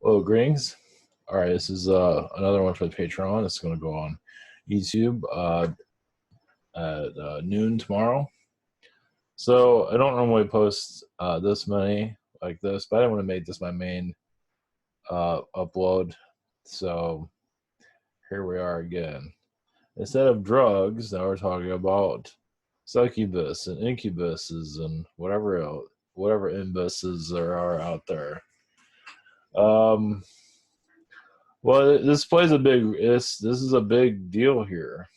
Hello, greetings. All right, this is another one for the Patreon. It's going to go on YouTube at noon tomorrow. So I don't normally post this many like this, but I didn't want to make this my main upload. So here we are again. Instead of drugs, now we're talking about succubus and incubuses and whatever else, whatever imbuses there are out there. Well, this plays a big. This is a big deal here.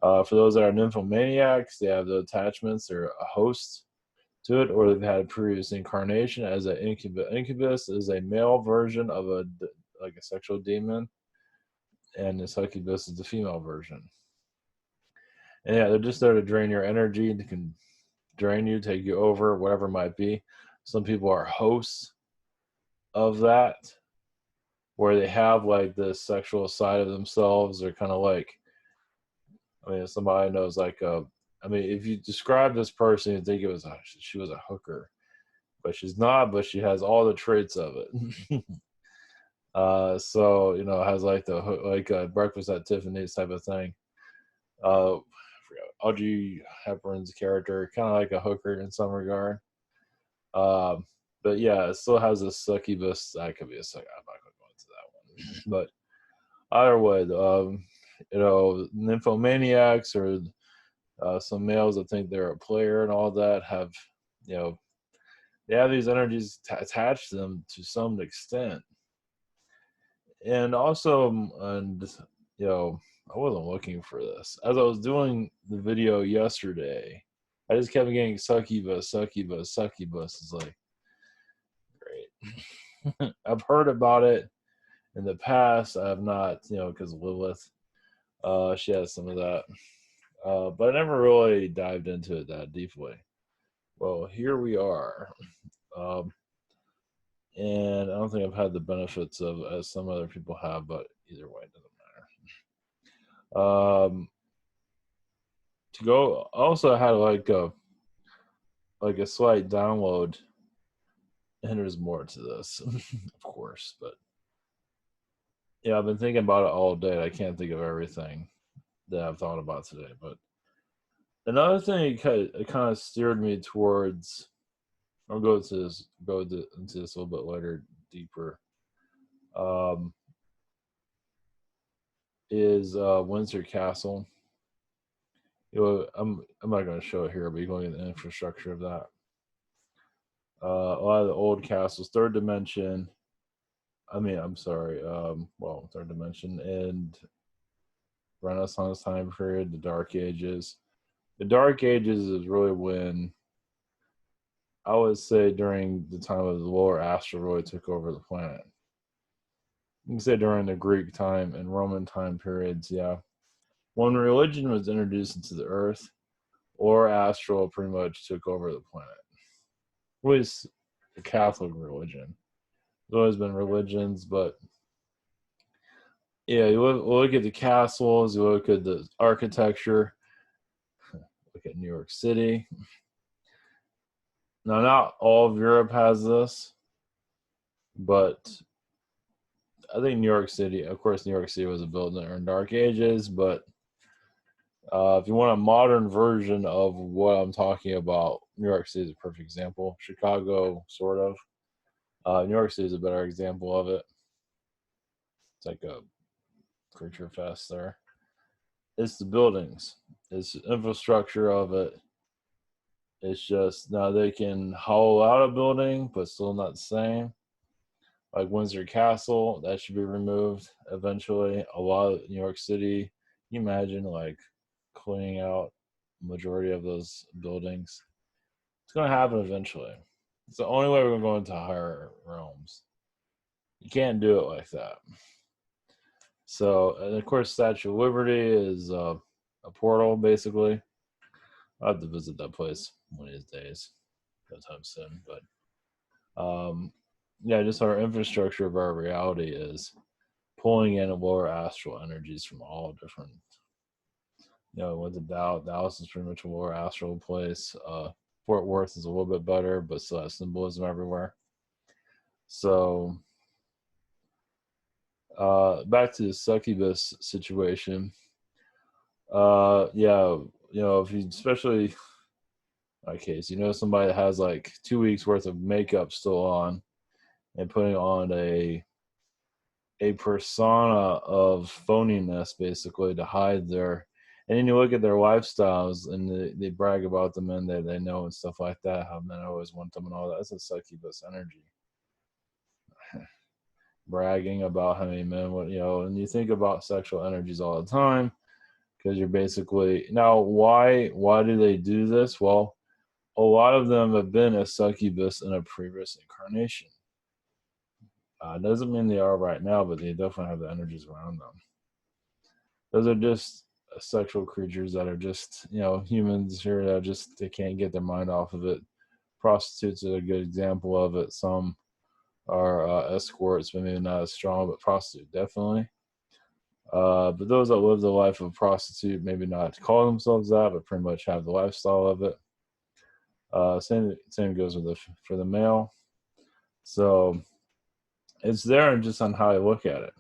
For those that are nymphomaniacs, they have the attachments or a host to it, or they've had a previous incarnation as an incubus. Incubus is a male version of a sexual demon, and the succubus is the female version. And yeah, they're just there to drain your energy. They can drain you, take you over, whatever it might be. Some people are hosts of that, where they have like this sexual side of themselves. They're kind of like, I mean, somebody knows like if you describe this person, you think she was a hooker, but she's not. But she has all the traits of it. So has like Breakfast at Tiffany's type of thing. I forgot Audrey Hepburn's character, kind of like a hooker in some regard. But yeah, it still has a succubus. That could be a succubus. I'm not going to go into that one, but either way, nymphomaniacs or some males that think they're a player and all that have, they have these energies attached to them to some extent. And also, I wasn't looking for this. As I was doing the video yesterday, I just kept getting succubus, succubus, succubus. It's like, great. I've heard about it in the past. I have not, because Lilith, she has some of that. But I never really dived into it that deeply. Well, here we are. And I don't think I've had the benefits of as some other people have, but either way, it doesn't matter. To go, I also had like a slight download, and there's more to this, of course, but yeah, I've been thinking about it all day. I can't think of everything that I've thought about today, but another thing it kind of steered me towards. I'll go into this a little bit later, deeper. Is Windsor Castle. I'm not going to show it here, but you're going to get the infrastructure of that. A lot of the old castles, third dimension. Third dimension and Renaissance time period, the Dark Ages. The Dark Ages is really when, I would say, during the time of the lower astral really took over the planet. You can say during the Greek time and Roman time periods, yeah. When religion was introduced into the earth, lower astral pretty much took over the planet. At least the Catholic religion. There's always been religions, but yeah, you look at the castles, you look at the architecture, look at New York City. Now, not all of Europe has this, but I think New York City, of course, New York City was built in Dark Ages, but if you want a modern version of what I'm talking about, New York City is a perfect example. Chicago, sort of. New York City is a better example of it. It's like a creature fest there. It's the buildings. It's the infrastructure of it. It's just, now they can hollow out a building, but still not the same. Like Windsor Castle, that should be removed eventually. A lot of New York City, can you imagine like cleaning out majority of those buildings? It's going to happen eventually. It's the only way we're going to go into higher realms. You can't do it like that. So, and of course, Statue of Liberty is a portal, basically. I'll have to visit that place one of these days, no time soon. But yeah, just our infrastructure of our reality is pulling in lower astral energies from all different. With the Dallas is pretty much a lower astral place. Fort Worth is a little bit better, but still has symbolism everywhere. So, back to the succubus situation. Yeah, if you, especially my case, somebody that has like 2 weeks worth of makeup still on and putting on a persona of phoniness basically to hide their, and then you look at their lifestyles and they brag about the men that they know and stuff like that, how men always want them and all that. That's a succubus energy. Bragging about how many men would, and you think about sexual energies all the time because you're basically, now why do they do this? Well, a lot of them have been a succubus in a previous incarnation. Doesn't mean they are right now, but they definitely have the energies around them. Those are just sexual creatures that are just, humans here that just, they can't get their mind off of it. Prostitutes are a good example of it. Some are escorts, but maybe not as strong, but prostitute definitely. But those that live the life of a prostitute, maybe not call themselves that, but pretty much have the lifestyle of it. Same goes for the male. So it's there just on how I look at it.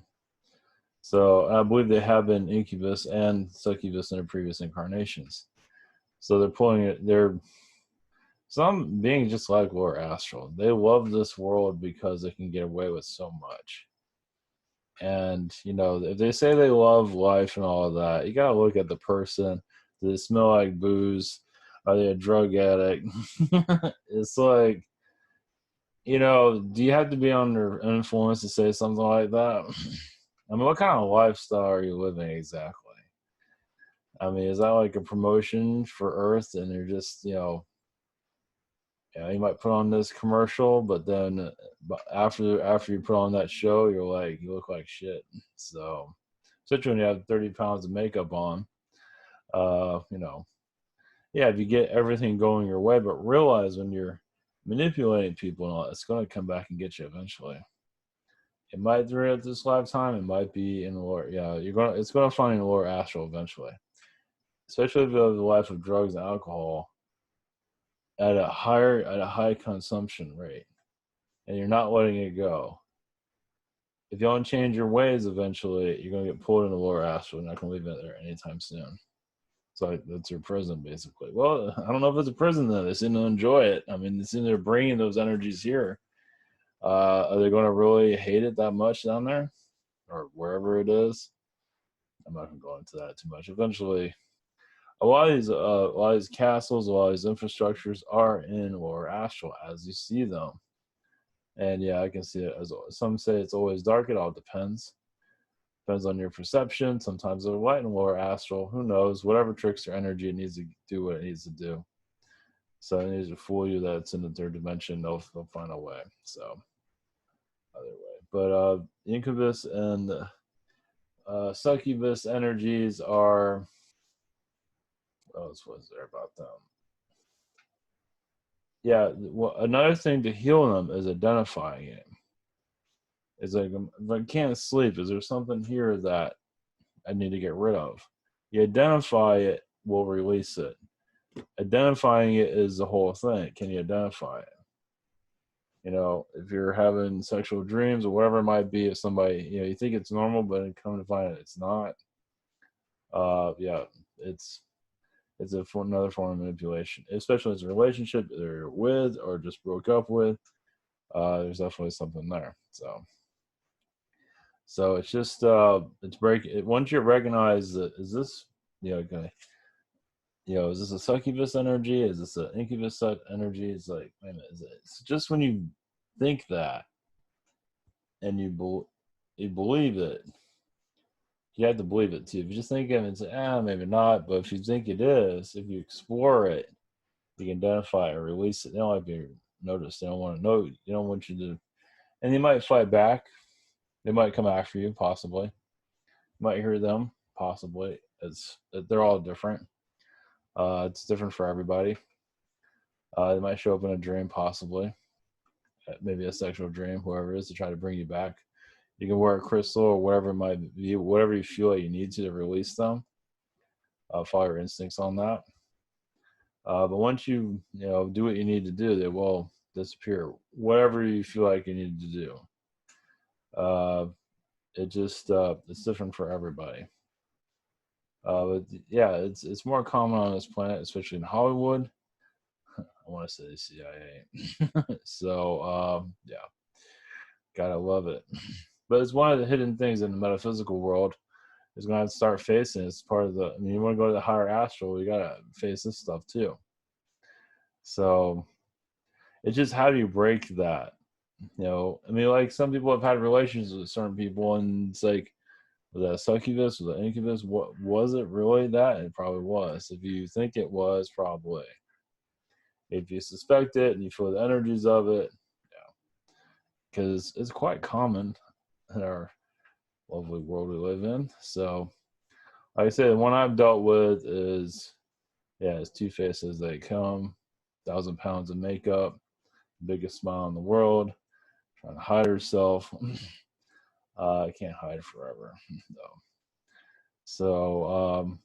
So I believe they have been incubus and succubus in their previous incarnations. So they're pulling it. They're some beings just like lower astral. They love this world because they can get away with so much. And if they say they love life and all of that, you gotta look at the person. Do they smell like booze? Are they a drug addict? It's like, do you have to be under influence to say something like that? I mean, what kind of lifestyle are you living exactly? I mean, is that like a promotion for Earth and you're just, you might put on this commercial, but then after you put on that show, you're like, you look like shit. So, especially when you have 30 pounds of makeup on, yeah, if you get everything going your way, but realize when you're manipulating people and all, it's going to come back and get you eventually. It might throughout this lifetime. It might be in the lower. Yeah, it's going to find in the lower astral eventually. Especially if you have the life of drugs and alcohol at a high consumption rate, and you're not letting it go. If you don't change your ways, eventually you're going to get pulled in the lower astral. You're not going to leave it there anytime soon. So that's your prison, basically. Well, I don't know if it's a prison though. They seem to enjoy it. I mean, they seem to bringing those energies here. Are they going to really hate it that much down there, or wherever it is? I'm not going to go into that too much. Eventually, a lot of these castles, a lot of these infrastructures are in lower astral as you see them. And yeah, I can see it as some say it's always dark. It all depends. Depends on your perception. Sometimes they're light and lower astral. Who knows? Whatever tricks your energy, it needs to do what it needs to do. So it needs to fool you that it's in the third dimension. They'll find a way. So other way. But incubus and succubus energies are. What else was there about them? Yeah, well, another thing to heal them is identifying it. It's like, if I can't sleep, is there something here that I need to get rid of? You identify it, will release it. Identifying it is the whole thing. Can you identify it? If you're having sexual dreams or whatever it might be, if somebody, you think it's normal, but come to find it, it's not. Yeah, it's another form of manipulation, especially as a relationship they're with or just broke up with. There's definitely something there. So it's just it's breaking. Once you recognize that, is this okay? Is this a succubus energy? Is this an incubus energy? It's like, wait a minute, it's just when you think that and you believe it, you have to believe it too. If you just think of it and say, maybe not, but if you think it is, if you explore it, you can identify it or release it. They don't like to be noticed. They don't want to know. They don't want you to, and they might fight back. They might come after you, possibly. You might hear them, possibly. They're all different. It's different for everybody. They might show up in a dream, possibly. Maybe a sexual dream, whoever it is, to try to bring you back. You can wear a crystal or whatever it might be, whatever you feel like you need to release them. Follow your instincts on that. But once you do what you need to do, they will disappear. Whatever you feel like you need to do. it just it's different for everybody. But yeah, it's more common on this planet, especially in Hollywood. I want to say the CIA. So yeah, gotta love it. But it's one of the hidden things in the metaphysical world. Is going to have to start facing. It's part of the. I mean, you want to go to the higher astral, you gotta face this stuff too. So it's just how do you break that? I mean, like some people have had relations with certain people, and it's like, was that a succubus? Was that incubus? What was it really that? It probably was. If you think it was, probably. If you suspect it and you feel the energies of it, yeah, because it's quite common in our lovely world we live in. So, like I said, the one I've dealt with is, yeah, it's two faces. They come, 1,000 pounds of makeup, biggest smile in the world, trying to hide herself. I can't hide forever, though. So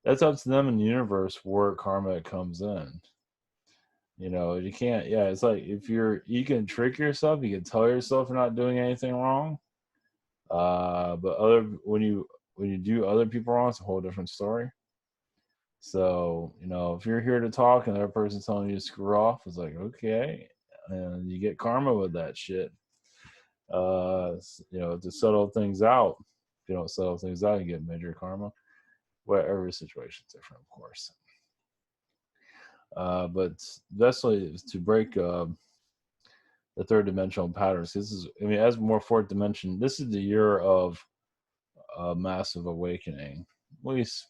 that's up to them in the universe where karma comes in. You can't. Yeah, it's like if you can trick yourself, you can tell yourself you're not doing anything wrong. But when you do other people wrong, it's a whole different story. So if you're here to talk and the other person's telling you to screw off, it's like okay, and you get karma with that shit. To settle things out. If you don't settle things out, you get major karma. Well, every situation's different, of course. But that's like to break the third dimensional patterns. This is, I mean, as more fourth dimension, this is the year of massive awakening. At least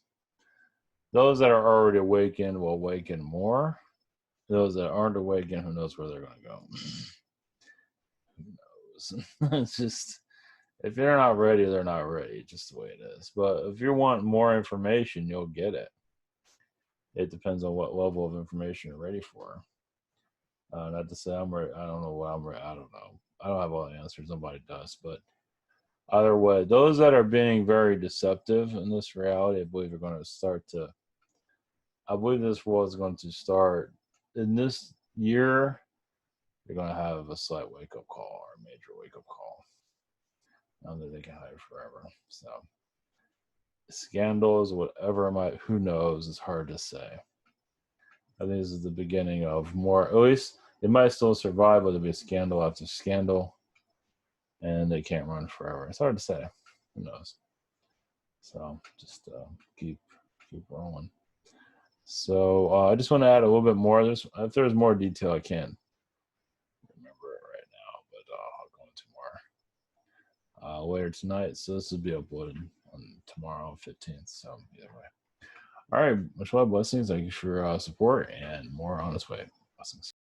those that are already awakened will awaken more. Those that aren't awakened, who knows where they're going to go? Who knows? It's just, if they're not ready, they're not ready. Just the way it is. But if you want more information, you'll get it. It depends on what level of information you're ready for. Not to say I'm ready. I don't know what I'm ready. I don't know. I don't have all the answers. Nobody does. But either way, those that are being very deceptive in this reality, I believe are going to start to. I believe this world is going to start in this year. They're going to have a slight wake up call or a major wake up call. Now that they can hide forever. So scandals, whatever might, who knows? It's hard to say. I think this is the beginning of more. At least they might still survive, but there'll be a scandal after scandal, and they can't run forever. It's hard to say. Who knows? So just keep rolling. So I just want to add a little bit more. If there's more detail, I can't remember it right now, but I'll go into more later tonight. So this will be uploaded on tomorrow, 15th. So either way. All right, much love, blessings. Thank you for your support, and more on its way. Blessings.